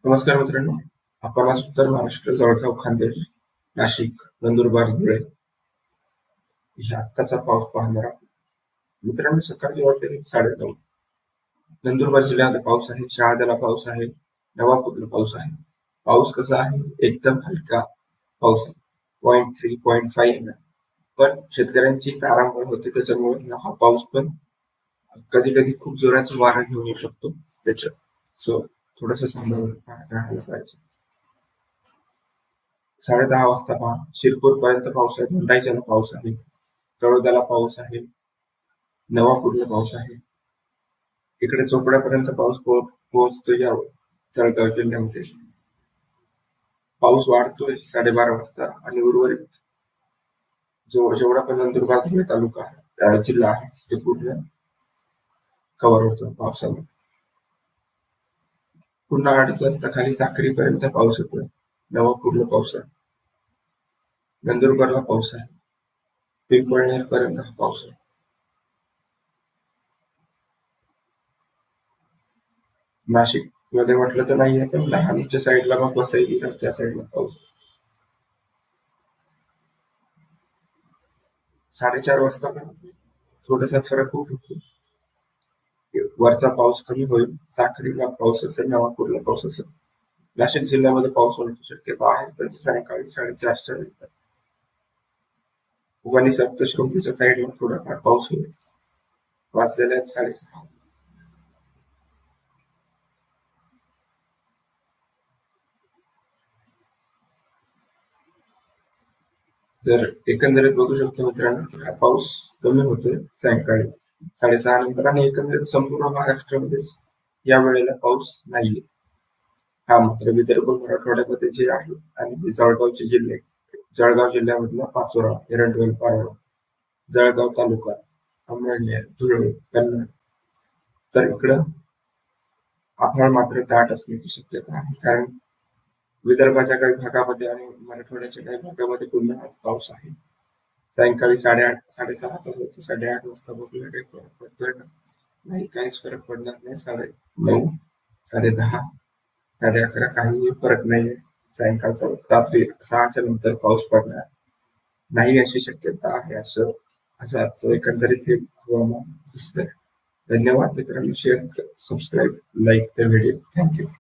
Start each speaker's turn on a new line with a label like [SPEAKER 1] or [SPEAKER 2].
[SPEAKER 1] नमस्कार मित्रांनो, आपण आज उत्तर महाराष्ट्र, जळगाव, खान्देश, नाशिक, नंदुरबार, धुळे ह्या आत्ताचा पाऊस पाहणार आहोत. मित्रांनो, सकाळची वाजले 9:30. नंदुरबार जिल्ह्यामध्ये पाऊस आहे, शहाद्याला पाऊस आहे, नवापूरला पाऊस आहे. पाऊस कसा आहे? एकदम हलका पाऊस आहे, 0.3 0.5 mm. पण शेतकऱ्यांची तारांबळ होते, त्याच्यामुळे हा पाऊस पण कधी कधी खूप जोराचा वारा घेऊन येऊ शकतो. सो थोडस सांभाळून राहायला पाहिजे. 10:30 वाजता पहा, शिरपूर पर्यंत पाऊस आहे, धोंडाईच्याला पाऊस आहे, तळोद्याला पाऊस आहे, नवापूरला पाऊस आहे. इकडे चोपड्यापर्यंत पाऊस पोहोचतो. या जळगाव जिल्ह्यामध्ये पाऊस वाढतोय 12:30 वाजता आणि उर्वरित जेवढा पण नंदुरबार धुळे तालुका जिल्हा आहे ते पूर्ण कव्हर होतो पावसामुळे. पुन्हा 2:30 वाजता खाली साक्रीपर्यंत पाऊस येतोय. नवापूरला पाऊस आहे, नंदुरबारला पाऊस आहे, पिंपळनेर पर्यंत पाऊस आहे. नाशिक मध्ये म्हटलं तर नाहीये, पण लहानच्या साईडला मग वसई त्या साईडला पाऊस. 4:30 वाजता पण थोडासा फरक होऊ शकतो. वरचा पाऊस कमी होईल, साक्रीला पाऊस असेल, नवापूरला पाऊस असेल. नाशिक जिल्ह्यामध्ये पाऊस होण्याची शक्यता आहे, पण सायंकाळी 4:30च्या नंतर. वणी सप्तशृंगीच्या साईडला थोडाफार पाऊस होईल. वाजलेले आहेत 6:30. तर एकंदरीत बघू शकतो मित्रांनो, हा पाऊस कमी होतोय सायंकाळी 6:30 नंतर, आणि एकंदरीत संपूर्ण महाराष्ट्रामध्येच या वेळेला पाऊस नाहीये. हा मात्र विदर्भ मराठवाड्यामध्ये जे आहे आणि जळगावचे जिल्हे, जळगाव जिल्ह्यामधला पाचोरा, एरंडवल, पारोळा, जळगाव तालुका, अमळनेर, धुळे, कन्नड, तर इकडं आभाळ मात्र दाट असण्याची शक्यता आहे. कारण विदर्भाच्या काही भागामध्ये आणि मराठवाड्याच्या काही भागामध्ये पुन्हा आज पाऊस आहे. सायंकाळी 8:30 6:30चा होतो. 8:30 वाजता बघूया काही फरक पडतोय का? नाही, काहीच फरक पडणार नाही. 9:30 10:30 11:30 काहीही फरक नाहीये. सायंकाळचा रात्री 6च्या नंतर पाऊस पडणार नाही अशी शक्यता आहे. असं आजचं एकंदरीत हे हवामान दिसतंय. धन्यवाद मित्रांनो. Share, subscribe, like the video. Thank you.